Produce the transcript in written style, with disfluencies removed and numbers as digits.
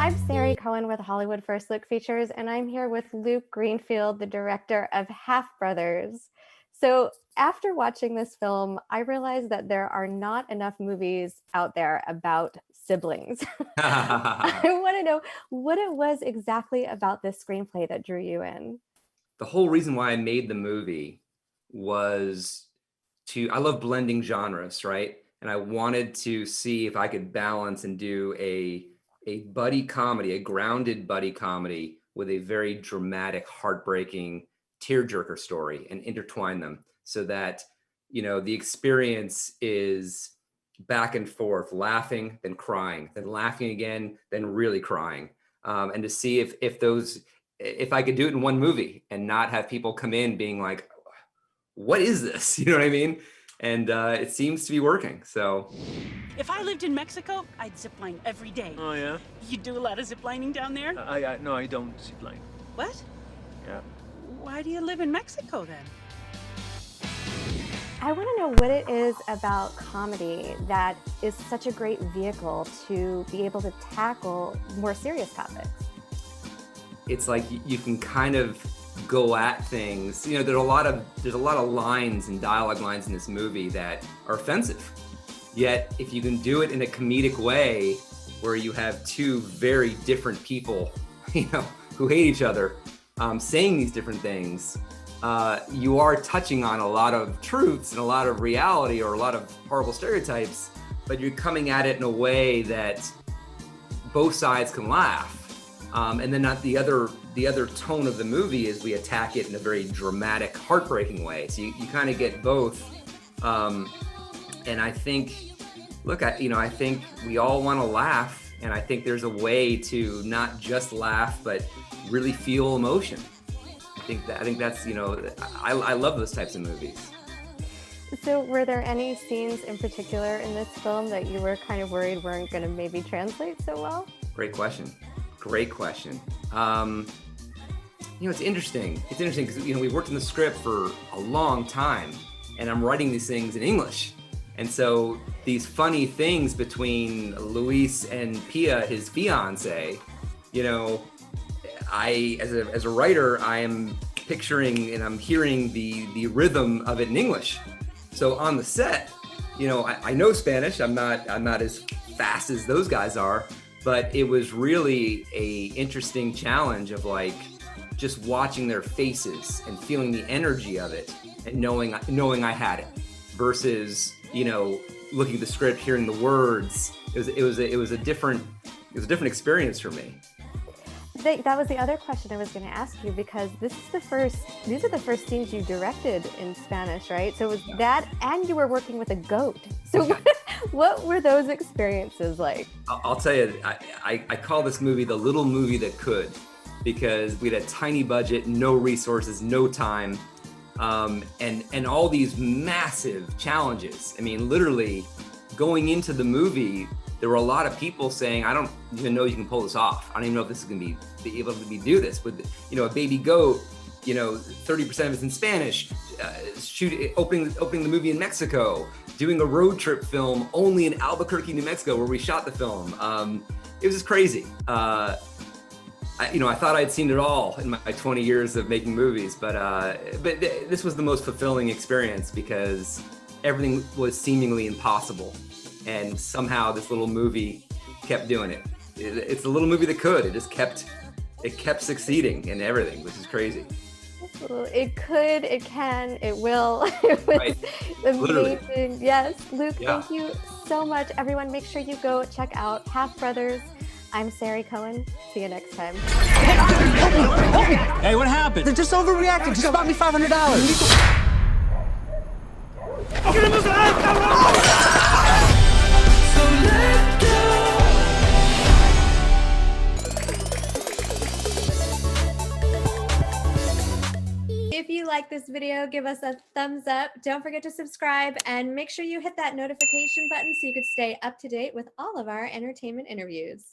I'm SARI Cohen with Hollywood First Look Features, and I'm here with Luke Greenfield, the director of Half Brothers. So after watching this film, I realized that there are not enough movies out there about siblings. I want to know what it was exactly about this screenplay that drew you in. The whole reason why I made the movie was I love blending genres, right? And I wanted to see if I could balance and do a buddy comedy, a grounded buddy comedy with a very dramatic, heartbreaking tearjerker story and intertwine them so that, the experience is back and forth, laughing, then crying, then laughing again, then really crying. And to see if I could do it in one movie and not have people come in being like, what is this? You know what I mean? And it seems to be working. So if I lived in Mexico, I'd zipline every day. Oh, yeah? You do a lot of ziplining down there? No, I don't zipline. What? Yeah. Why do you live in Mexico then? I want to know what it is about comedy that is such a great vehicle to be able to tackle more serious topics. It's like you can kind of go at things. There's a lot of lines and dialogue lines in this movie that are offensive. Yet if you can do it in a comedic way where you have two very different people, who hate each other, saying these different things, you are touching on a lot of truths and a lot of reality or a lot of horrible stereotypes, but you're coming at it in a way that both sides can laugh. And then not the other tone of the movie is we attack it in a very dramatic, heartbreaking way. So you kind of get both. And I think, I think we all want to laugh, and I think there's a way to not just laugh, but really feel emotion. I think that's, I love those types of movies. So were there any scenes in particular in this film that you were kind of worried weren't going to maybe translate so well? Great question. It's interesting. It's interesting because, we worked on the script for a long time, and I'm writing these things in English. And so these funny things between Luis and Pia, his fiance, as a writer, I am picturing and I'm hearing the rhythm of it in English. So on the set, I know Spanish. I'm not as fast as those guys are, but it was really a interesting challenge of just watching their faces and feeling the energy of it and knowing I had it versus, looking at the script, hearing the words. It was a different experience for me. That was the other question I was going to ask you, because these are the first scenes you directed in Spanish, right? So it was that, and you were working with a goat. So what were those experiences like? I'll tell you, I call this movie the little movie that could, because we had a tiny budget, no resources, no time, and all these massive challenges. I mean, literally going into the movie, there were a lot of people saying, I don't even know you can pull this off. I don't even know if this is going to be able to do this with, a baby goat, 30% of it's in Spanish, opening the movie in Mexico, doing a road trip film only in Albuquerque, New Mexico, where we shot the film. It was just crazy. I thought I'd seen it all in my 20 years of making movies, but this was the most fulfilling experience because everything was seemingly impossible. And somehow this little movie kept doing it. It's a little movie that could. It just kept succeeding in everything, which is crazy. It could, it can, it will. It was right. amazing. Literally. Yes, Luke, Yeah. Thank you so much. Everyone, make sure you go check out Half Brothers. I'm SARI Cohen. See you next time. Hey, what happened? They're just overreacting. Just bought me $500. If you like this video, give us a thumbs up. Don't forget to subscribe and make sure you hit that notification button so you could stay up to date with all of our entertainment interviews.